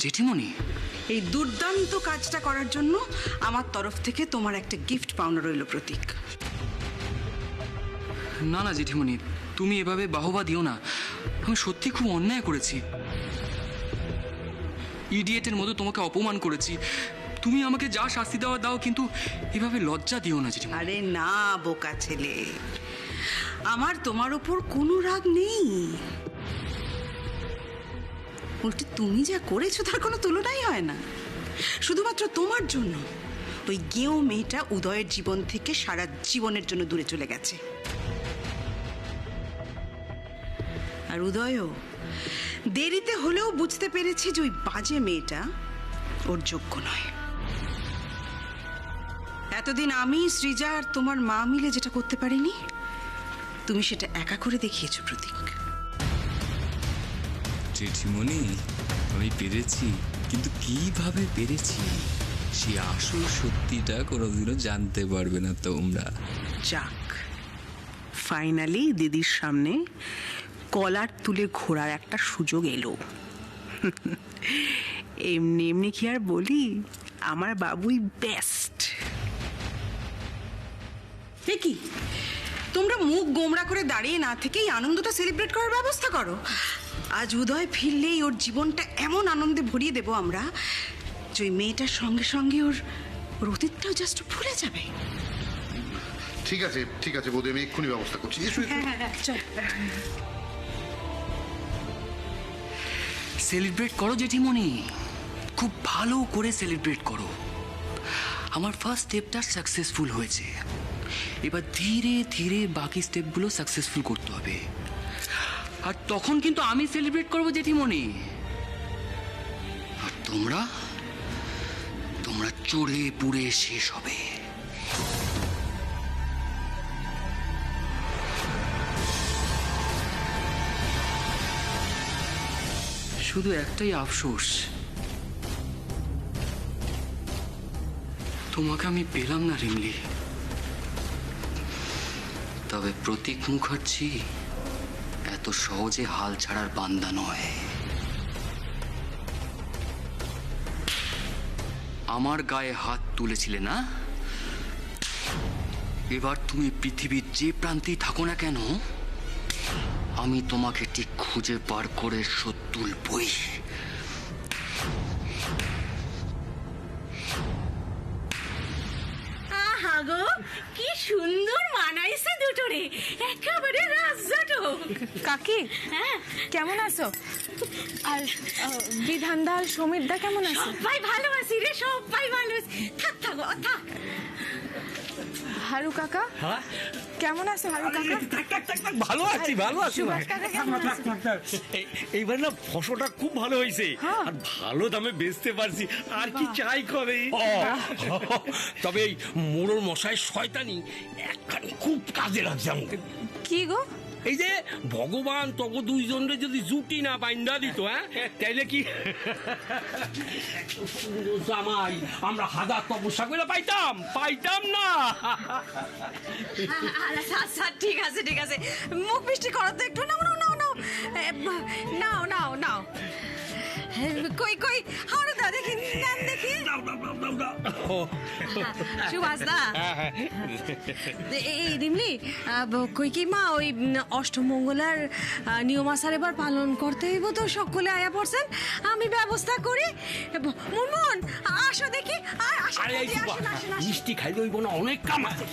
জেঠিমণি, এই দুর্দান্ত কাজটা করার জন্য আমার তরফ থেকে তোমার একটা গিফট পাওনা রইল প্রতীক। না না জেঠিমণি, তুমি এভাবে বাহবা দিও না। আমি সত্যি খুব অন্যায় করেছি, ইডিয়েটের মতো তোমাকে অপমান করেছি। তুমি আমাকে যা শাস্তি দেওয়া দাও, কিন্তু এভাবে লজ্জা দিও না জেঠিমণি। আরে না বোকা ছেলে, আমার তোমার ওপর কোনো রাগ নেই। উল্টে তুমি যা করেছো তার কোনো তুলনাই হয় না। শুধুমাত্র তোমার জন্য ওই গেঁয়ো মেয়েটা উদয়ের জীবন থেকে সারা জীবনের জন্য দূরে চলে গেছে। আর উদয়ও দেরিতে হলেও বুঝতে পেরেছে যে ওই বাজে মেয়েটা ওর যোগ্য নয়। এতদিন আমি, সৃজা আর তোমার মা মিলে যেটা করতে পারিনি, তুমি সেটা একা করে দেখিয়েছো প্রতীক। জেঠিমণি, আমি পেরেছি, কিন্তু কিভাবে পেরেছি সে আসল সত্যিটা কোনোদিনও জানতে পারবে না তোমরা। যাক, ফাইনালি দিদির সামনে কলার তুলে ঘোরার একটা সুযোগ এলো। এমনি এমনি কি আর বলি, আমার বাবুই বেস্ট। কি তোমরা মুখ গোমড়া করে দাঁড়িয়ে না থেকেই আনন্দটা সেলিব্রেট করার ব্যবস্থা করো। আজ উদয় ফিরলেই ওর জীবনটা এমন আনন্দে ভরিয়ে দেবো আমরা যে ওই মেয়েটার সঙ্গে সঙ্গে ওর অতীতটাও জাস্ট ভুলে যাবে। ঠিক আছে ঠিক আছে বৌদি, আমি এক্ষুনি ব্যবস্থা করছি। চল। সেলিব্রেট করো জেঠিমণি, খুব ভালো করে সেলিব্রেট করো। আমার ফার্স্ট স্টেপটা সাকসেসফুল হয়েছে, এবার ধীরে ধীরে বাকি স্টেপগুলো সাকসেসফুল করতে হবে। আর তখন কিন্তু আমি সেলিব্রেট করবো জেঠিমণি, আর তোমরা তোমরা চড়ে পুড়ে শেষ হবে। শুধু একটাই আফসোস, তোমাকে আমি পেলাম না রিমলি। তবে প্রতীক মুখার্জি এত সহজে হাল ছাড়ার বান্দা নয়। আমার গায়ে হাত তুলেছিলে না, এবার তুমি পৃথিবীর যে প্রান্তেই থাকো না কেন, আমি তোমাকে ঠিক খুঁজে বার করে শোধ তুলবই। আহা গো, কি সুন্দর মানাইছে দুটো রে, একেবারে রাজজটক। কাকি, হ্যাঁ কেমন আছো? আর বিধানদা আর সমীরদা কেমন আছে? সবাই ভালো আছি রে, সবাই ভালো আছি। থাক থাক থাক। হারু কাকা কেমন আছে? হারু কাকা ভালো আছি, ভালো আছি। সুভাষ কাকা কেমন আছে? এইবার না ফসলটা খুব ভালো হয়েছে, আর ভালো দামে বেচতে পারছি, আর কি চাই করে। তবে এই মোড়ল মশাই শয়তানি একখানি খুব কাজে লাগছে আমাকে। কি গো? এই যে ভগবান তগো দুইজনরে যদি জুটি না বাইন্দা দিত, তাইলে কি জামাই আমরা হাজার তপস্যা করে পাইতাম না। আচ্ছা ঠিক আছে ঠিক আছে, মুখ মিষ্টি করো তো একটু। নাও নাও নাও নাও নাও নাও নাও। কই কই হারু দা দেখি, নেন দেখি। সুভাষ দা, এই রিমলি কই কি মা, ওই অষ্টমঙ্গলার নিয়ম আচার এবার পালন করতে হইব তো, সকলে আয়া পড়ছেন, আমি ব্যবস্থা করি। মুনমুন আসো দেখি। মিষ্টি খাইলে হইব না, অনেক কাম আছে।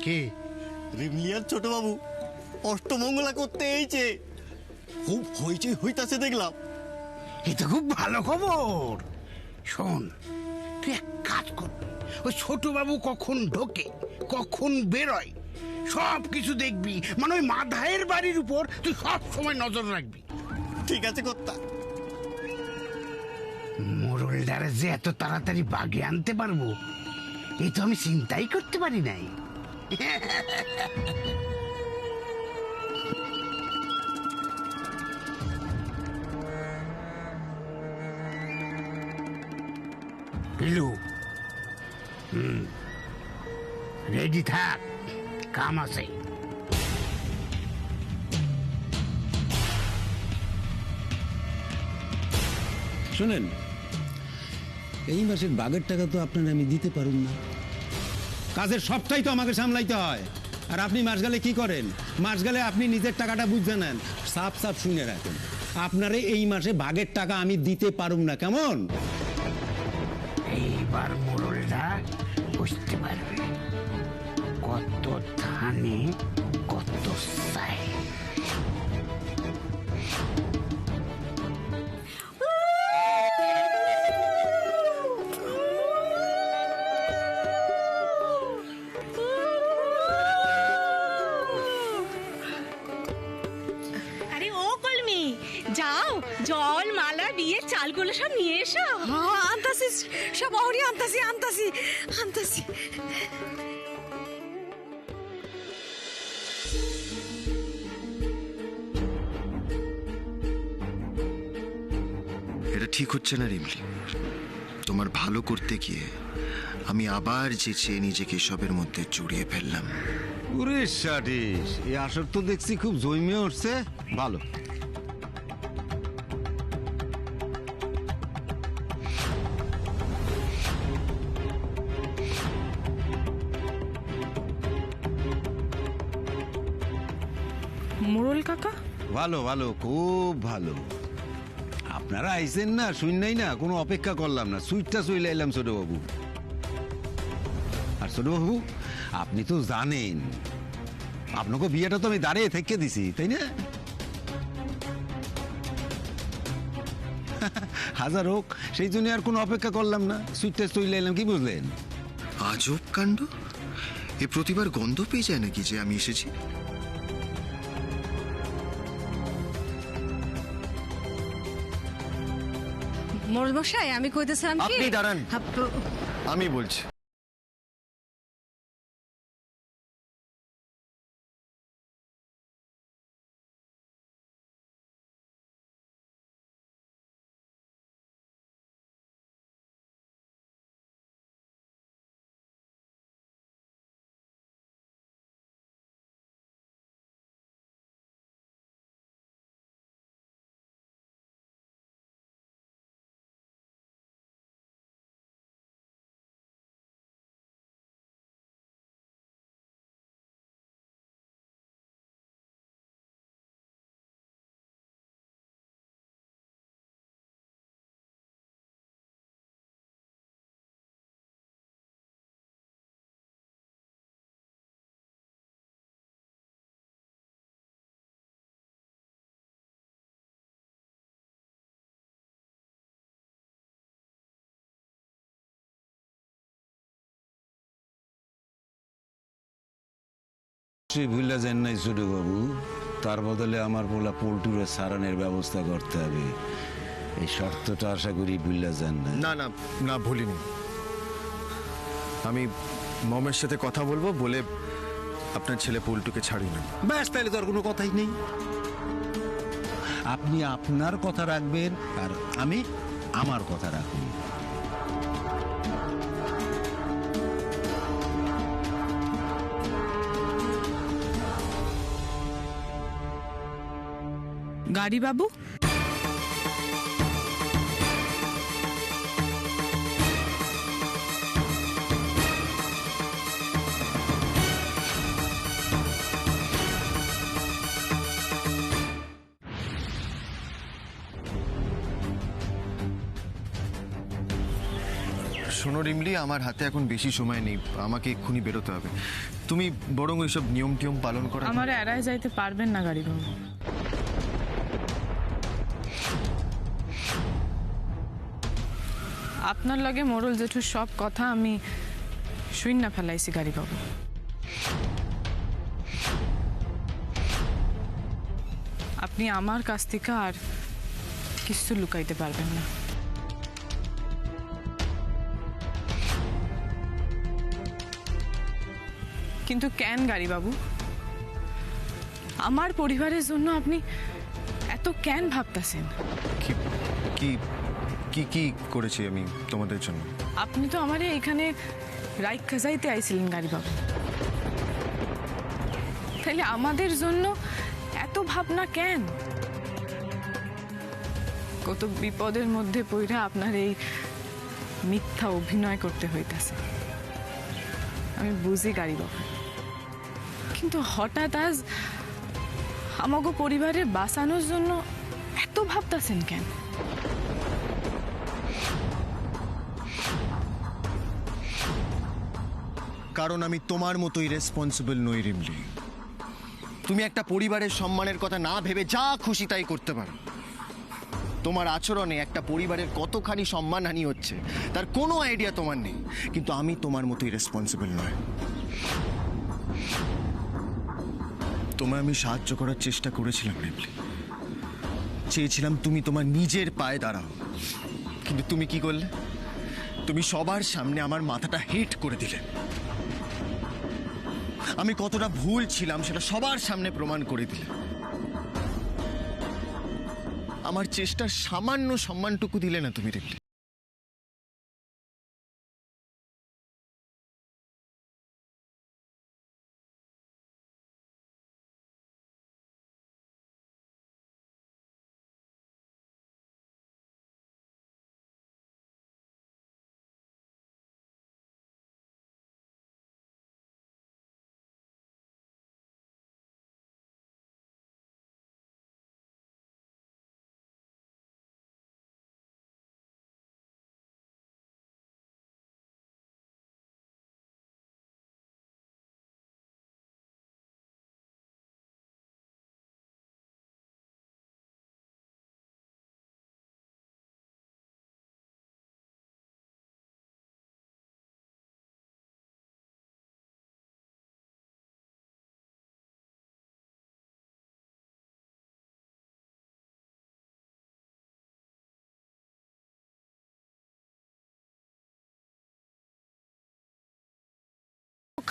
কে? রিমলিয়ার ছোট বাবু অষ্টমঙ্গলা করতে এইছে, খুব হইচই হইতাছে দেখলাম। এ তো খুব ভালো খবর। শোন, তুই এক কাজ কর, ওই ছোট বাবু কখন ঢোকে কখন বেরোয় সব কিছু দেখবি, মানে ওই মাধায়ের বাড়ির উপর তুই সব সময় নজর রাখবি। ঠিক আছে কর্তা। মোরলদারে যে এত তাড়াতাড়ি বাগে আনতে পারবো এই তো আমি চিন্তাই করতে পারি নাই। পিলু, রেডি থাক, কাম আছে। শোনেন, এই মাসের বাগের টাকা তো আপনার আমি দিতে পারুন না। কাজের সবটাই তো আমাকে সামলাইতে হয়। আর আপনি মাস গেলে কি করেন? মাস গেলে আপনি নিজের টাকাটা বুঝে নেন। সাপ সাপ শুনে রাখেন, আপনারে এই মাসে ভাগের টাকা আমি দিতে পারুম না, কেমন? এইবার মোরলদা বুঝতে পারবে কত ধানে কত চাই। আরে ও কলমি, যাও জল মালা বিয়ের চালগুলো সব নিয়ে এসো। হ্যাঁ আনতাছি, সব অহরি আনতাছি আনতাছি আনতাছি। এটা ঠিক হচ্ছে না রিমলি। তোমার ভালো করতে গিয়ে আমি আবার যেচে নিজেকে এসবের মধ্যে জড়িয়ে ফেললাম। ওরে সাটিস, এই আসর তো দেখছি খুব জমে উঠছে। ভালো। মোড়ল কাকা, ভালো ভালো, খুব ভালো। আপনারা আইছেন না, শুননাই না, কোনো অপেক্ষা করলাম না, সুইটটা চলে এলাম ছোটবাবু। আর ছোটবাবু, আপনি তো জানেন আপনাকে বিয়েটা তো আমি দাঁড়িয়ে থেকে দিছি, তাই না? হাজার হোক, সেই জন্য আর কোনো অপেক্ষা করলাম না, সুইটটা চলে এলাম, কি বুঝলেন? আজব কাণ্ড, এ প্রতিবার গন্ধ পেয়ে যায় নাকি যে আমি এসেছি? মোড়ল মশাই, আমি কইতেছিলাম কি, আপনি দাঁড়ান, আমি বলছি। ভুলে যান নাই ছোটবাবু, তার বদলে আমার বলা পোল্টুরে সারানের ব্যবস্থা করতে হবে। এই শর্তটা আশা করি ভুলে যান না। না না না, ভুলিনি। আমি মমের সাথে কথা বলবো বলে আপনার ছেলে পল্টুকে ছাড়ি না। ব্যাস, তাহলে তো আর কোনো কথাই নেই। আপনি আপনার কথা রাখবেন আর আমি আমার কথা রাখুন। গাড়ি বাবু, শোনো রিমলি, আমার হাতে এখন বেশি সময় নেই, আমাকে এক্ষুনি বেরোতে হবে। তুমি বরং ওইসব নিয়ম টিয়ম পালন করা। আমার এড়ায় যাইতে পারবেন না গাড়ি বাবু। আপনার লগে মোড়ল জেঠুর সব কথা আমি শূন্য ফেলাইছি গাড়ি বাবু। আপনি আমার কাছ থেকে আর কিছু লুকাইতে পারবেন না। কিন্তু কেন গাড়ি বাবু, আমার পরিবারের জন্য আপনি এত কেন ভাবতেছেন? কি কি কি কি করেছি আমি তোমাদের জন্য? আপনি তো আমারে এখানে রাইখা যাইতে আইছিলেন গাড়ি বাবু, তাহলে আমাদের জন্য এত ভাবনা কেন? কত বিপদের মধ্যে পইরা আপনার এই মিথ্যা অভিনয় করতে হইতাছে, আমি বুঝি গাড়ি বাবু। কিন্তু হঠাৎ আজ আমাগো পরিবারের বাঁচানোর জন্য এত ভাবতাছেন কেন? কারণ আমি তোমার মতোই রেসপন্সিবল নই রিমলি। তুমি একটা পরিবারের সম্মানের কথা না ভেবে যা খুশি তাই করতে পারো। তোমার আচরণে একটা পরিবারের কতখানি সম্মানহানি হচ্ছে তার কোনো আইডিয়া তোমার নেই। কিন্তু আমি তোমার মতোই রেসপন্সিবল নয়। তোমায় আমি সাহায্য করার চেষ্টা করেছিলাম রিমলি, চেয়েছিলাম তুমি তোমার নিজের পায়ে দাঁড়াও। কিন্তু তুমি কি করলে? তুমি সবার সামনে আমার মাথাটা হিট করে দিলে। আমি কতটা ভুল ছিলাম সেটা সবার সামনে প্রমাণ করে দিলে। আমার চেষ্টার সামান্য সম্মানটুকু দিলে না তুমি রিমলি।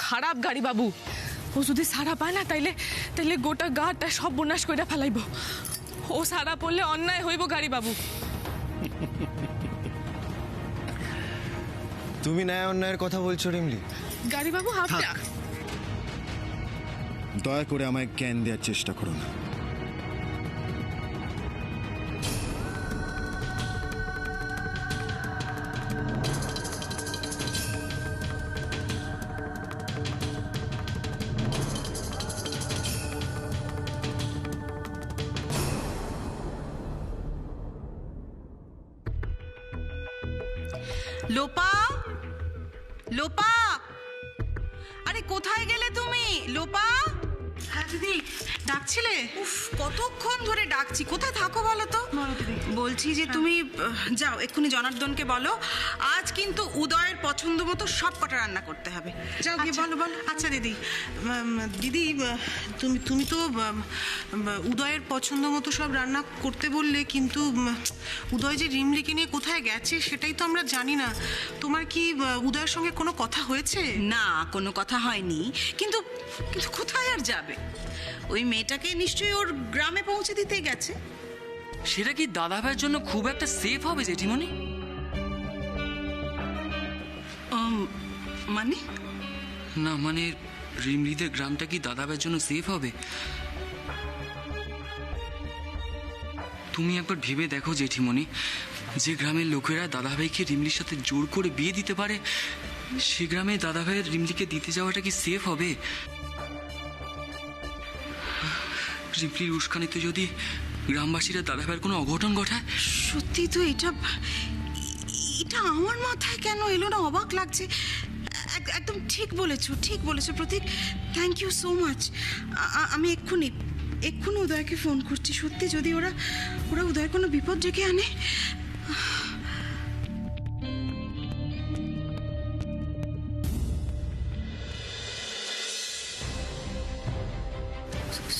খারাপ গাড়ি বাবু, ও যদি সারা পায় না তাইলে তাইলে গোটা গাটা সব বনাশ কইরা ফেলাইব। ও সারা পড়লে অন্যায় হইব গাড়ি বাবু। তুমি ন্যায় অন্যায়ের কথা বলছো রিমলি? গাড়ি বাবু আপনি দয়া করে আমায় জ্ঞান দেওয়ার চেষ্টা করো না। লোপা, লোপা, আরে কোথায় গেলে তুমি? লোপা। হ্যাঁ দিদি, ডাকছিলে? উফ, কতক্ষণ ধরে ডাকছি, কোথায় থাকো বলো তো? বলছি যে তুমি যাও এক্ষুনি জনার্দনকে বলো আজ কিন্তু উদয়ের পছন্দ মতো সব কটা রান্না করতে হবে। যাও গিয়ে বলো বলো। আচ্ছা দিদি, দিদি তুমি তো উদয়ের পছন্দ মতো সব রান্না করতে বললে, কিন্তু উদয় যে রিমলিকে নিয়ে কোথায় গেছে সেটাই তো আমরা জানি না। তোমার কি উদয়ের সঙ্গে কোনো কথা হয়েছে? না, কোনো কথা হয়নি, কিন্তু কিন্তু কোথায় আর যাবে? ওই মেয়েটাকে নিশ্চয়ই ওর গ্রামে পৌঁছে দিতে গেছে। সেটা কি দাদা ভাইয়ের জন্য খুব একটা সেফ হবে জেঠিমণি? মানে না, মানে রিমলিদের গ্রামটা কি দাদা ভাইয়ের জন্য সেফ হবে? তুমি একবার ভেবে দেখো জেঠিমণি, যে গ্রামের লোকেরা দাদা ভাইকে রিমলির সাথে জোর করে বিয়ে দিতে পারে, সে গ্রামে দাদা ভাইয়ের রিমলিকে দিতে যাওয়াটা কি সেফ হবে? রিমলির উস্কানিতে যদি গ্রামবাসীরা দাদা ভাইয়ের কোনো অঘটন ঘটায়? সত্যি তো এটা এটা আমার মাথায় কেন এলো না? অবাক লাগছে। এক একদম ঠিক বলেছো Pratik. Thank you so much. আমি এক্ষুনি উদয়কে ফোন করছি। সত্যি যদি ওরা উদয়ের কোনো বিপদ ডেকে আনে।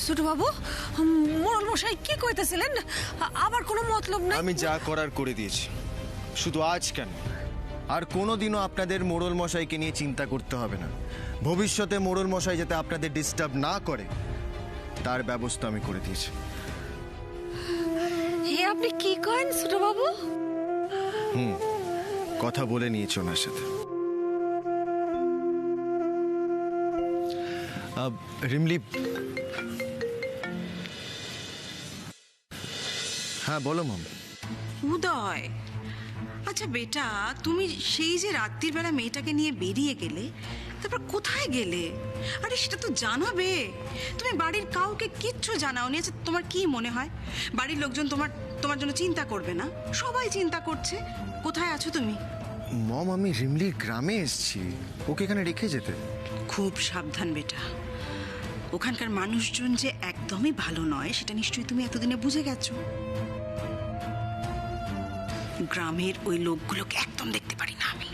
ছোট বাবু, মোড়ল মশাই কি কইতেছিলেন? আবার কোনো মতলব নাই? আমি যা করার করে দিয়েছি। শুধু আজ কেন, আর কোনোদিনও আপনাদের মোড়ল মশাইকে নিয়ে চিন্তা করতে হবে না। ভবিষ্যতে মোড়ল মশাই যাতে আপনাদের ডিস্টার্ব না করে তার ব্যবস্থা আমি করে দিয়েছি। আপনি কি করেন ছোট বাবু? কথা বলে নিয়েছি ওনার সাথে। রিমলি, হ্যাঁ বলো মাম। উদয়, আচ্ছা বেটা, তুমি সেই যে রাত্রির বেলা মেয়েটাকে নিয়ে বেরিয়ে গেলে, তারপর কোথায় গেলে? আরে সেটা তো জানাবে। তুমি বাড়ির কাউকে কিচ্ছু জানাওনি। আচ্ছা তোমার কি মনে হয় বাড়ির লোকজন তোমার জন্য চিন্তা করবে না? সবাই চিন্তা করছে। কোথায় আছো তুমি? মম, আমি রিমলির গ্রামে এসেছি, ওকে এখানে রেখে যেতে। খুব সাবধান বেটা। ওখানকার মানুষজন যে একদমই ভালো নয় সেটা নিশ্চয়ই তুমি এতদিনে বুঝে গেছো। গ্রামের ওই লোকগুলোকে একদম দেখতে পারি না আমি।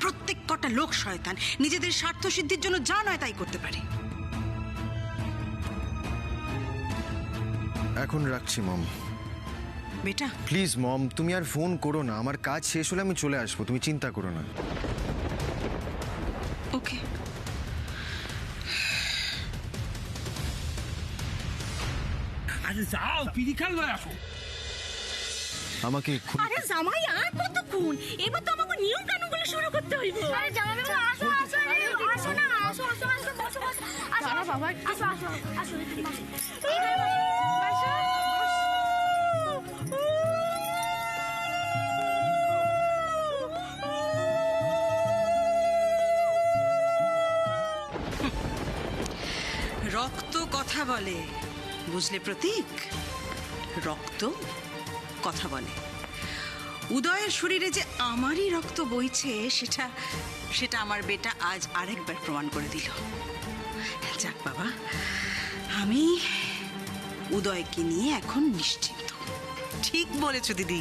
প্রত্যেক কটা লোক শয়তান, নিজেদের স্বার্থ সিদ্ধির জন্য যা নয় তাই করতে পারে। এখন রাখছি মম। বেটা প্লিজ মম, তুমি আর ফোন করো না। আমার কাজ শেষ হলে আমি চলে আসবো, তুমি চিন্তা করো না। ওকে। আরে যাও, পিরিখাল লয় আসো। আমাকে আরে জামাই, আর কতক্ষণ? এবার তো আমাকে নিয়ম কানুনগুলো শুরু করতে হইব। আরে জামাই বাবু, আসো আসো, আসো না, আসো আসো, আসো বসো বসো। আসো বাবা, আসো আসো, আসো রক্ত কথা বলে, বুঝলে প্রতীক? রক্ত কথা বলে। উদয়ের শরীরে যে আমারই রক্ত বইছে সেটা আমার বেটা আজ আরেকবার প্রমাণ করে দিল। যাক বাবা, আমি উদয়কে নিয়ে এখন নিশ্চিন্ত। ঠিক বলেছো দিদি।